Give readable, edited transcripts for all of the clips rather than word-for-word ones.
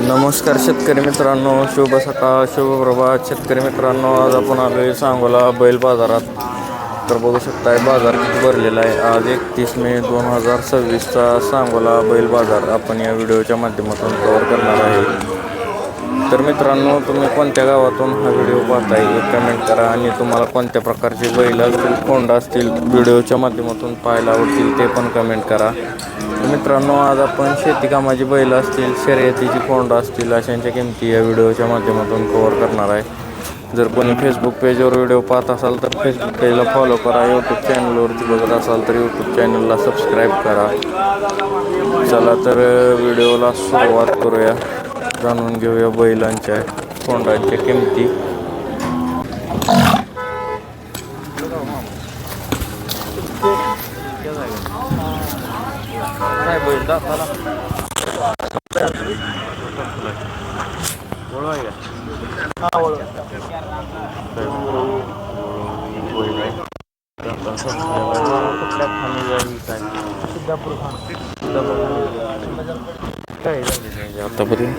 नमस्कार शेतकरी मित्रांनो, शुभ सकाळ, शुभ प्रभात. शेतकरी मित्रांनो, आज आपण आलोय सांगोला बैल बाजारात. तर बघू शकताय बाजार किती भरलेला आहे. आज 31 मे 2026चा सांगोला बैल बाजार आपण या व्हिडिओच्या माध्यमातून कव्हर करणार आहे. तर मित्रांनो, तुम्ही कोणत्या गावातून हा व्हिडिओ पाहताय हे कमेंट करा आणि तुम्हाला कोणत्या प्रकारचे बैल असतील, कोंड असतील व्हिडिओच्या माध्यमातून पाहायला आवडतील ते पण कमेंट करा. मित्रांनो, आज आपण शेती कामाची बैल असतील, शर्यतीची कोंड असतील अशांच्या किमती या व्हिडिओच्या माध्यमातून कव्हर करणार आहे. जर कोणी फेसबुक पेजवर व्हिडिओ पाहत असाल तर फेसबुक पेजला फॉलो करा. यूट्यूब चॅनलवरती बघत असाल तर यूट्यूब चॅनलला सबस्क्राईब करा. चला तर व्हिडिओला सुरुवात करूया. जाणून घेऊया बैलांच्या कोंडांच्या किमती. काय बैल दाताला काय झाले आतापर्यंत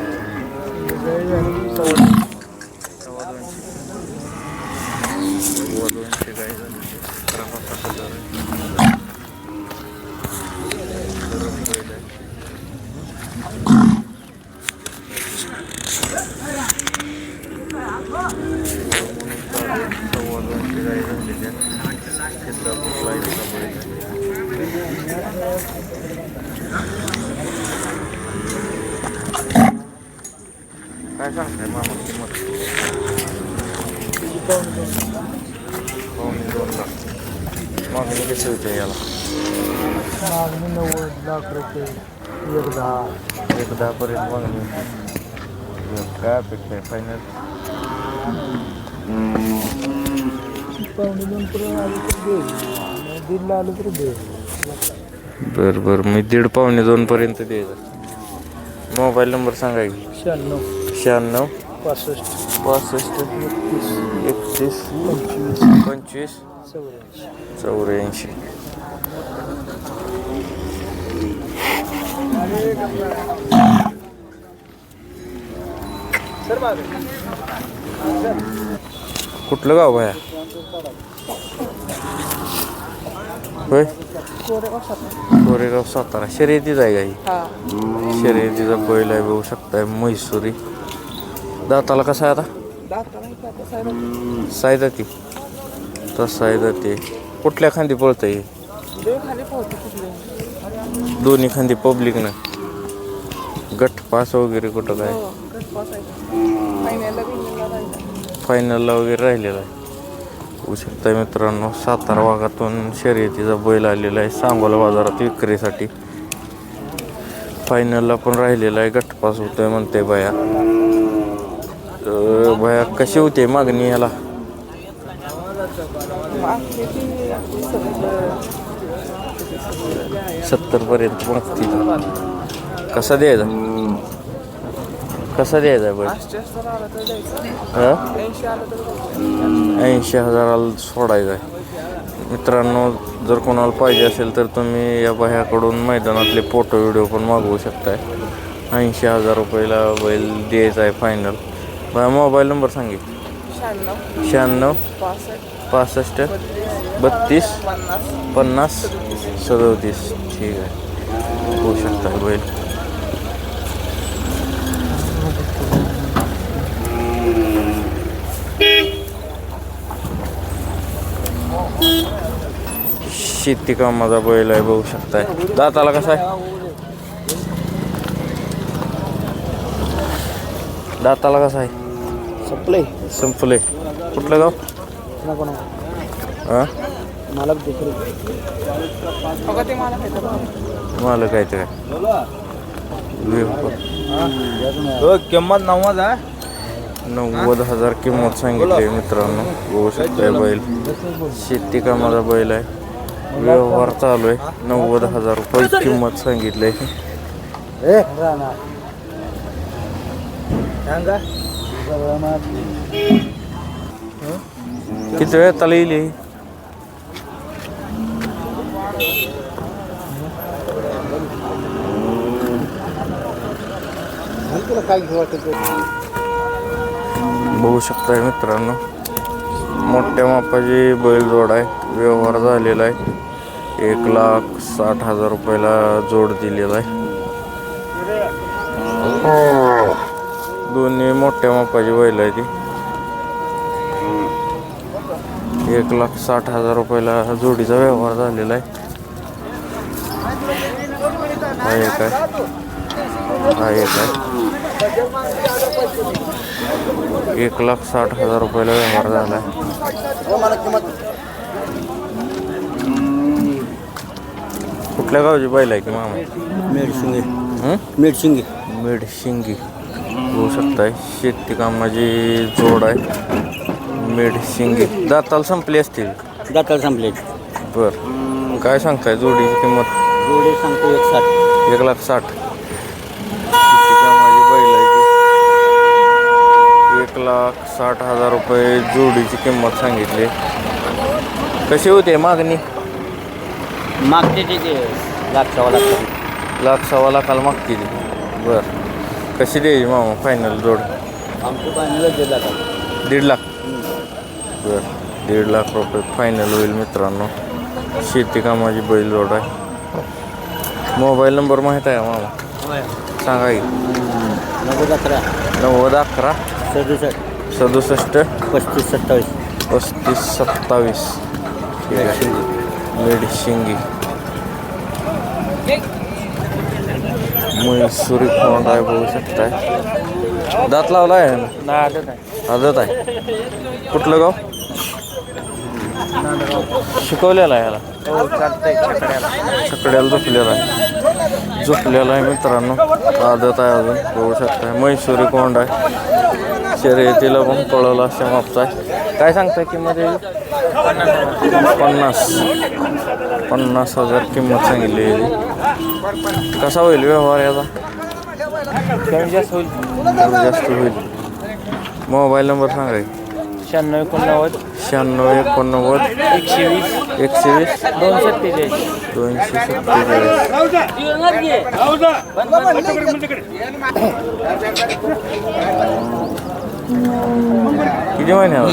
काय सांगताय मामा किंमत? पावणे 2 लाख. मागणी कशी होते याला? मागणी 90 लाख रुपये. 1-10 पर्यंत मागणी. काय अपेक्षा आहे फायनल? पावणे 2 पर्यंत आलं तर दे, 1.5 आलं तर दे. बरं मी 1.5 पावणे 2 पर्यंत द्यायचं. मोबाईल नंबर सांगा की. 96 65 65 31 25 84. कुठलं गाव भाया? होय, कोरेगाव सातारा. शर्यतीच आहे का ही? शर्यतीचा बैल आहे बघू शकताय, म्हैसूरी. दाताला कसा आहे आता? सायदाती. तसा आहे जाते. कुठल्या खांदी पळतं हे? दोन्ही खांदी पब्लिक ना. गट पास वगैरे कुठं काय? फायनलला वगैरे राहिलेला आहे. होऊ शकता मित्रांनो, सातारा भागातून शर्यतीचा बैल आलेला आहे सांगोला बाजारात विक्रीसाठी. फायनलला पण राहिलेला आहे, गटपास होतोय म्हणते बाया. बाया कशी होते मागणी ह्याला? 70 पर्यंत मागतील. कसा द्यायचा? बैल? 80,000 सोडायचा आहे. मित्रांनो, जर कोणाला पाहिजे असेल तर तुम्ही या बाह्याकडून मैदानातले फोटो व्हिडिओ पण मागवू शकताय. 80,000 रुपयाला बैल द्यायचा आहे फायनल. बाया मोबाईल नंबर सांगितलं. 96 65 32 50 37. ठीक आहे, होऊ शकता बैल. शेती कामाचा बैल आहे बघू शकताय. दाताला कसा आहे? दाताला कसा आहे? संपले. कुठलं गाव? मालक आहे ते किंमत 90,000 किंमत सांगितली मित्रांनो. बघू शकताय बैल शेती कामाचा बैल आहे. व्यवहार चालू आहे. 90,000 रुपये किंमत सांगितली. किती वेळ त्याला येईल? तुला काय घेऊ वाटत बघू शकताय मित्रांनो, मोठ्या मापाची बैलजोड आहे. व्यवहार झालेला आहे. 1,60,000 रुपयाला जोड दिलेला आहे. दोन्ही मोठ्या मापाची बैल आहे ती. 1,60,000 रुपयाला जोडीचा व्यवहार झालेला आहे. हा एक आहे, हा एक आहे. 1,60,000 रुपयाला व्यवहार झाला आहे. कुठल्या गावची बैल आहे की मामा? मेडशिंगी हं? मेडशिंगी मेडशिंगी होऊ शकताय. शेती कामाची जोड आहे. मेडशिंगी दाताला संपली असतील. दाताला संपले बर, काय सांगताय जोडीची किंमत? जोडे सांगतो 160. 1,60,000. शेती कामाची बैल आहे ती. 1,60,000 रुपये जोडीची किंमत सांगितली. कशी होते मागणी? मागते ते 1,00,000 1,00,000 1,15,000 मागते ती. बर, कशी द्यायची मामा फायनल जोड? आमचं फायनल 1,00,000. 1,50,000. बर, 1,50,000 रुपये फायनल होईल मित्रांनो. शेती कामाची बैल जोड आहे. मोबाईल नंबर माहीत आहे का मामा? सांगा की. 9011 9011 67 67 35 27. 3527. ठीक आहे. मेडशिंगी म्हैसूरी खोंड आहे, बघू शकताय. दात लावला आहे ना? आदत आहे. कुठलं गाव? शिकवलेला आहे याला? छकड्याला झोपलेला आहे. झोपलेला आहे मित्रांनो. आदत आहे अजून, बघू शकताय. म्हैसूरी कोंड आहे. शर्यतीला पण पळवला अशा मापचा आहे. काय सांगताय किंमत याची? 50,000 किंमत सांगितली याची. कसा होईल व्यवहार याचा? कमी जास्त होईल. कमी जास्त होईल. मोबाईल नंबर सांगा की. 96 96 89 120 120 247. किती महिन्याला?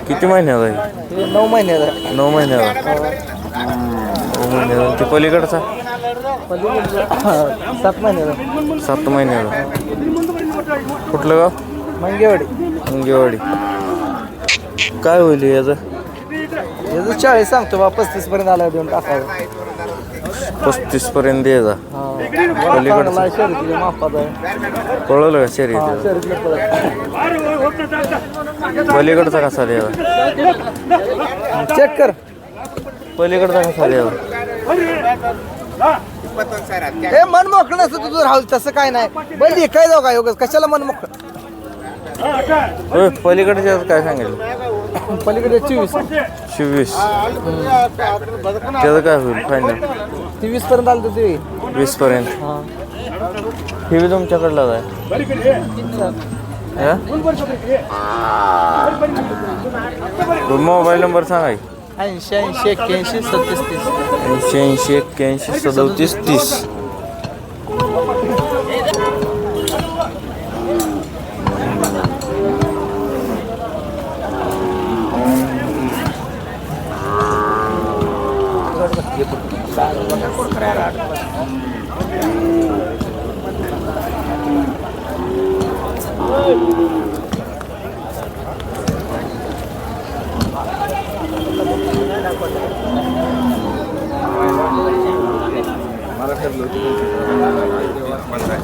किती महिन्याचा आहे? 9 महिन्याचा. 9 महिन्याचा. 9 महिन्याचा. ते पलीकडचा? 7 महिन्याचा. 7 महिन्याचा. कुठलं गाव? मंगेवाडी. अंगेवाडी. काय होईल याचं? 40 सांगतो बा. 35 पर्यंत आला देऊन टाकायचं. 35 पर्यंत द्यायचा. पलीकडचा शर्यतीच्या मापात आहे. पळवलं का शर्यतीला? शर्यतीला पलीकडचा कसा द्यायचा? चेक कर. पलीकडचा कसा द्यायचा? हे मन मोकळं नसतं तुझं राहुल. तसं काय नाही. बरं काय जाऊ काय उगाच कशाला मन मोकळं. होय, पलीकडच्या काय सांगितलं? पलीकडे 24. 24. त्याचं काय होईल फायनल? 23 पर्यंत आलं तर ते 20 पर्यंत. हे बी तुमच्याकडलाच आहे. मोबाईल नंबर सांगा की. 80 81 37 30. 80 81 37 30. मला